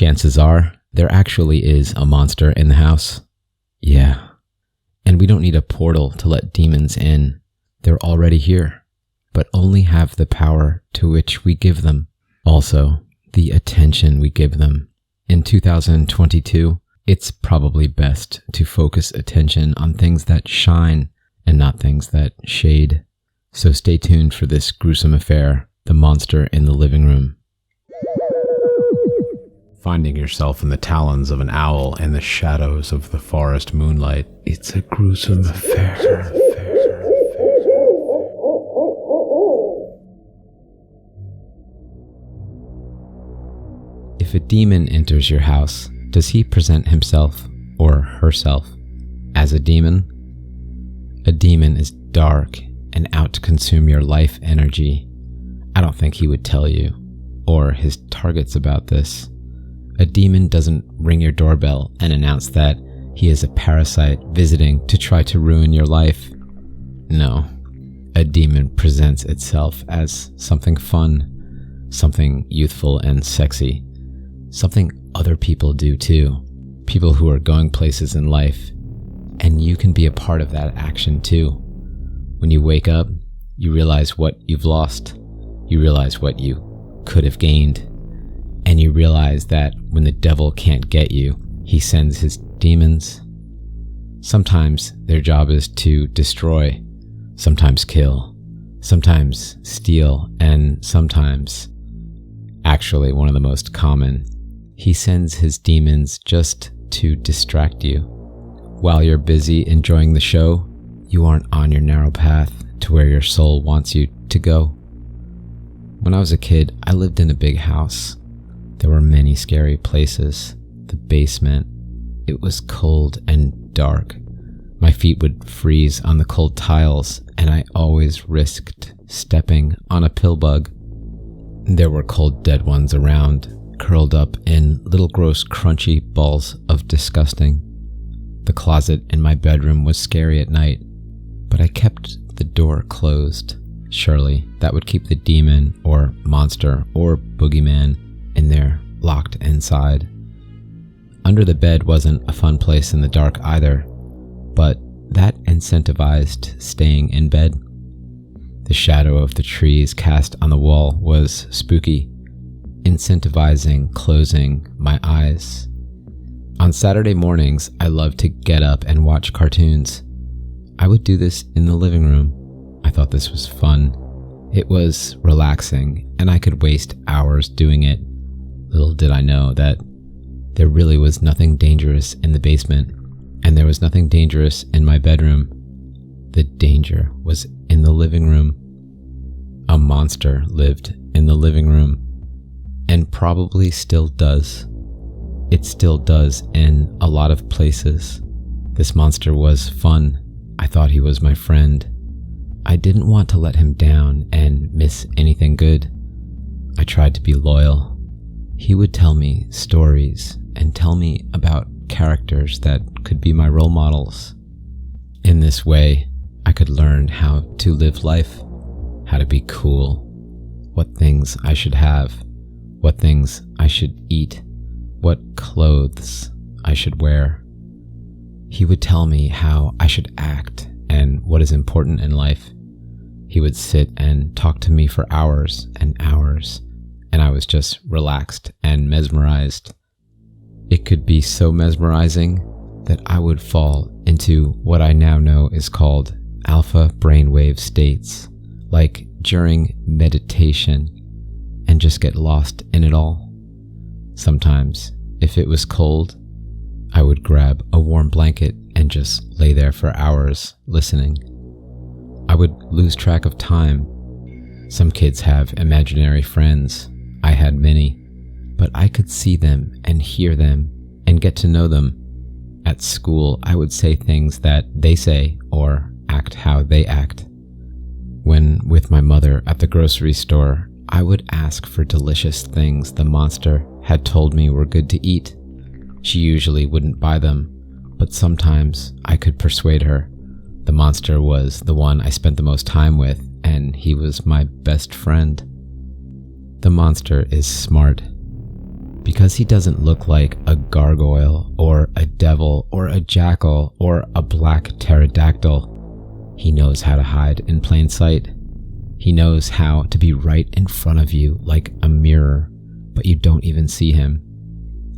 chances are there actually is a monster in the house. Yeah. And we don't need a portal to let demons in. They're already here, but only have the power to which we give them. Also, the attention we give them. In 2022, it's probably best to focus attention on things that shine and not things that shade. So stay tuned for this gruesome affair, the monster in the living room. Finding yourself in the talons of an owl and the shadows of the forest moonlight, it's a gruesome affair. If a demon enters your house, does he present himself or herself as a demon? A demon is dark and out to consume your life energy. I don't think he would tell you, or his targets, about this. A demon doesn't ring your doorbell and announce that he is a parasite visiting to try to ruin your life. No, a demon presents itself as something fun, something youthful and sexy, something other people do too, people who are going places in life, and you can be a part of that action too. When you wake up, you realize what you've lost, you realize what you could have gained, and you realize that when the devil can't get you, he sends his demons. Sometimes their job is to destroy, sometimes kill, sometimes steal, and sometimes, actually one of the most common, he sends his demons just to distract you. While you're busy enjoying the show, you aren't on your narrow path to where your soul wants you to go. When I was a kid, I lived in a big house. There were many scary places. The basement. It was cold and dark. My feet would freeze on the cold tiles, and I always risked stepping on a pill bug. There were cold dead ones around, curled up in little gross crunchy balls of disgusting. The closet in my bedroom was scary at night, but I kept the door closed. Surely that would keep the demon or monster or boogeyman in there, locked inside. Under the bed wasn't a fun place in the dark either, but that incentivized staying in bed. The shadow of the trees cast on the wall was spooky, incentivizing closing my eyes. On Saturday mornings, I loved to get up and watch cartoons. I would do this in the living room. I thought this was fun. It was relaxing, and I could waste hours doing it. Little did I know that there really was nothing dangerous in the basement, and there was nothing dangerous in my bedroom. The danger was in the living room. A monster lived in the living room, and probably still does. It still does in a lot of places. This monster was fun. I thought he was my friend. I didn't want to let him down and miss anything good. I tried to be loyal. He would tell me stories and tell me about characters that could be my role models. In this way, I could learn how to live life, how to be cool, what things I should have, what things I should eat, what clothes I should wear. He would tell me how I should act and what is important in life. He would sit and talk to me for hours and hours, and I was just relaxed and mesmerized. It could be so mesmerizing that I would fall into what I now know is called alpha brainwave states, like during meditation, and just get lost in it all. Sometimes, if it was cold, I would grab a warm blanket and just lay there for hours listening. I would lose track of time. Some kids have imaginary friends. I had many, but I could see them and hear them and get to know them. At school, I would say things that they say or act how they act. When with my mother at the grocery store, I would ask for delicious things the monster had told me were good to eat. She usually wouldn't buy them, but sometimes I could persuade her. The monster was the one I spent the most time with, and he was my best friend. The monster is smart. Because he doesn't look like a gargoyle or a devil or a jackal or a black pterodactyl, he knows how to hide in plain sight. He knows how to be right in front of you like a mirror, but you don't even see him.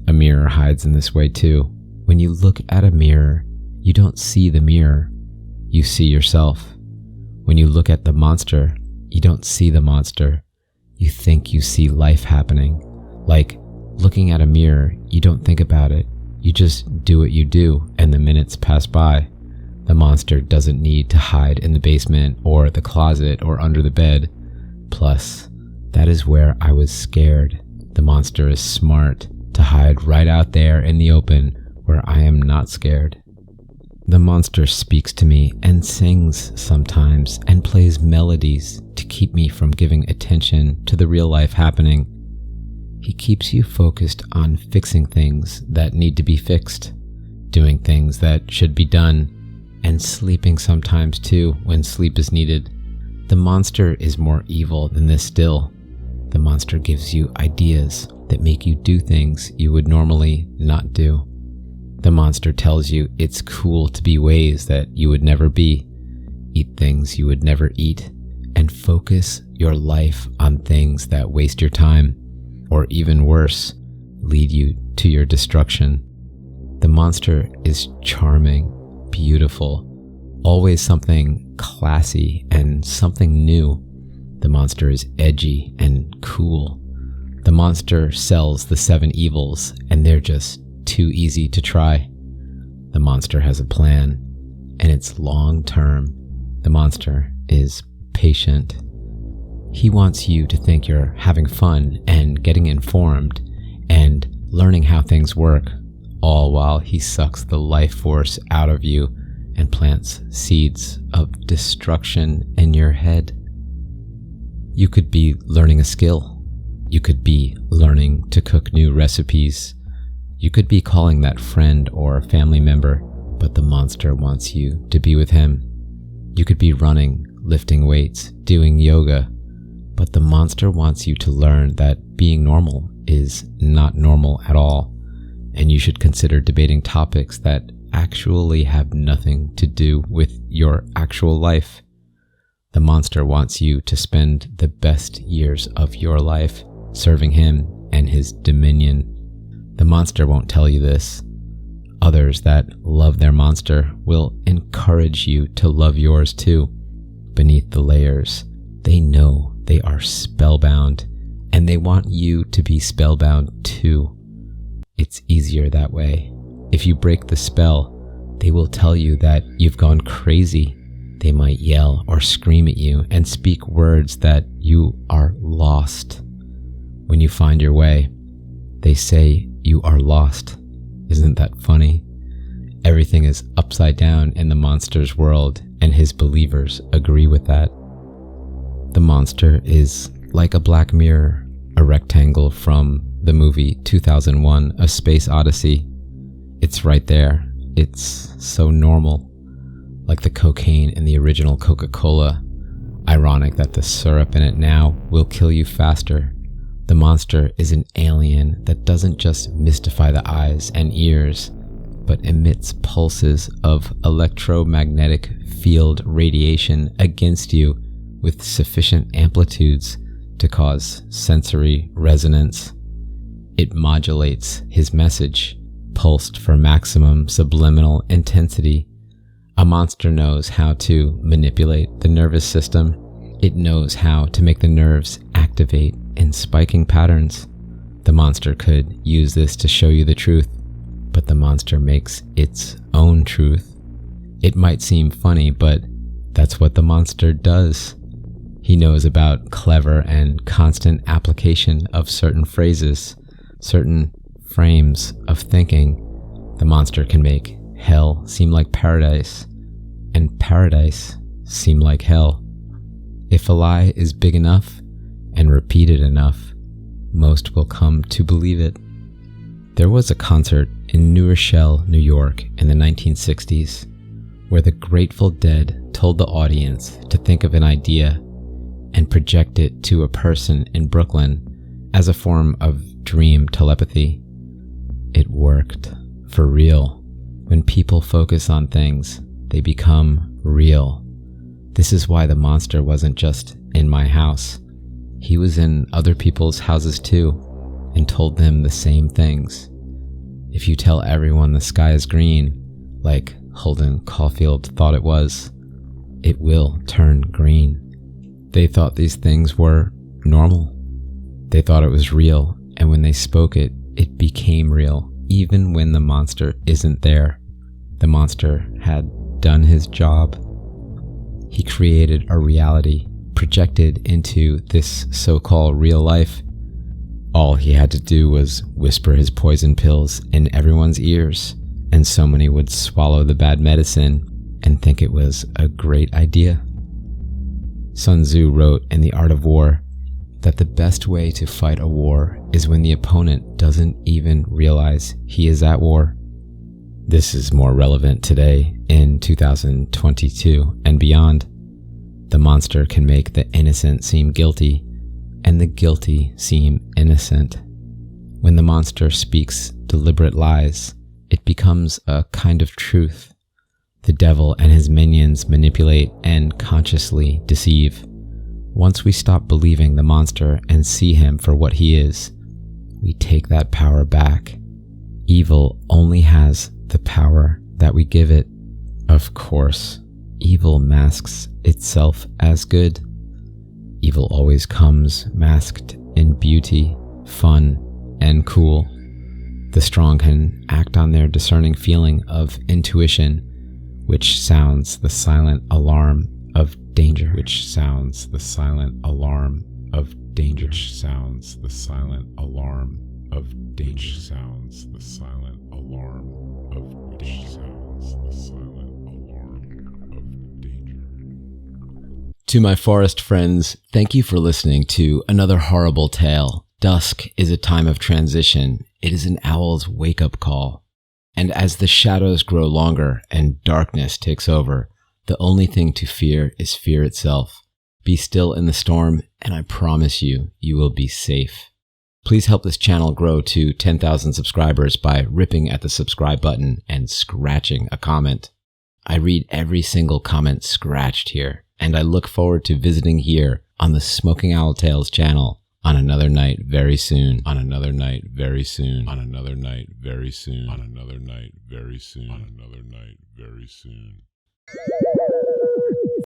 A mirror hides in this way too. When you look at a mirror, you don't see the mirror, you see yourself. When you look at the monster, you don't see the monster, you think you see life happening. Like looking at a mirror, you don't think about it, you just do what you do and the minutes pass by. The monster doesn't need to hide in the basement or the closet or under the bed. Plus, that is where I was scared. The monster is smart to hide right out there in the open where I am not scared. The monster speaks to me and sings sometimes and plays melodies to keep me from giving attention to the real life happening. He keeps you focused on fixing things that need to be fixed, doing things that should be done, and sleeping sometimes too when sleep is needed. The monster is more evil than this still. The monster gives you ideas that make you do things you would normally not do. The monster tells you it's cool to be ways that you would never be, eat things you would never eat, and focus your life on things that waste your time, or even worse, lead you to your destruction. The monster is charming, beautiful, always something classy and something new. The monster is edgy and cool. The monster sells the 7 evils and they're just too easy to try. The monster has a plan and it's long term. The monster is patient. He wants you to think you're having fun and getting informed and learning how things work, all while he sucks the life force out of you and plants seeds of destruction in your head. You could be learning a skill. You could be learning to cook new recipes. You could be calling that friend or family member, but the monster wants you to be with him. You could be running, lifting weights, doing yoga, but the monster wants you to learn that being normal is not normal at all, and you should consider debating topics that actually have nothing to do with your actual life. The monster wants you to spend the best years of your life serving him and his dominion. The monster won't tell you this. Others that love their monster will encourage you to love yours too. Beneath the layers, they know they are spellbound, and they want you to be spellbound too. It's easier that way. If you break the spell, they will tell you that you've gone crazy. They might yell or scream at you and speak words that you are lost. When you find your way, they say you are lost. Isn't that funny? Everything is upside down in the monster's world, and his believers agree with that. The monster is like a black mirror, a rectangle from the movie 2001: A Space Odyssey. It's right there. It's so normal. Like the cocaine in the original Coca-Cola. Ironic that the syrup in it now will kill you faster. The monster is an alien that doesn't just mystify the eyes and ears, but emits pulses of electromagnetic field radiation against you with sufficient amplitudes to cause sensory resonance. It modulates his message, pulsed for maximum subliminal intensity. A monster knows how to manipulate the nervous system. It knows how to make the nerves activate in spiking patterns. The monster could use this to show you the truth, but the monster makes its own truth. It might seem funny, but that's what the monster does. He knows about clever and constant application of certain phrases, certain frames of thinking. The monster can make hell seem like paradise, and paradise seem like hell. If a lie is big enough and repeated enough, most will come to believe it. There was a concert in New Rochelle, New York in the 1960s, where the Grateful Dead told the audience to think of an idea and project it to a person in Brooklyn as a form of dream telepathy. It worked. For real. When people focus on things, they become real. This is why the monster wasn't just in my house. He was in other people's houses too, and told them the same things. If you tell everyone the sky is green, like Holden Caulfield thought it was, it will turn green. They thought these things were normal. They thought it was real, and when they spoke it, it became real, even when the monster isn't there. The monster had done his job. He created a reality projected into this so-called real life. All he had to do was whisper his poison pills in everyone's ears, and so many would swallow the bad medicine and think it was a great idea. Sun Tzu wrote in The Art of War that the best way to fight a war is when the opponent doesn't even realize he is at war. This is more relevant today in 2022 and beyond. The monster can make the innocent seem guilty and the guilty seem innocent. When the monster speaks deliberate lies, it becomes a kind of truth. The devil and his minions manipulate and consciously deceive. Once we stop believing the monster and see him for what he is, we take that power back. Evil only has the power that we give it. Of course, evil masks itself as good. Evil always comes masked in beauty, fun, and cool. The strong can act on their discerning feeling of intuition, which sounds the silent alarm of danger. Which sounds the silent alarm of danger. Which sounds the silent alarm of danger. Sounds the silent alarm of danger. Sounds the silent alarm of danger. To my forest friends, thank you for listening to another horrible tale. Dusk is a time of transition. It is an owl's wake-up call. And as the shadows grow longer and darkness takes over, the only thing to fear is fear itself. Be still in the storm, and I promise you, you will be safe. Please help this channel grow to 10,000 subscribers by ripping at the subscribe button and scratching a comment. I read every single comment scratched here, and I look forward to visiting here on the Smoking Owl Tales channel on another night very soon. On another night very soon. On another night very soon. On another night very soon. On another night very soon.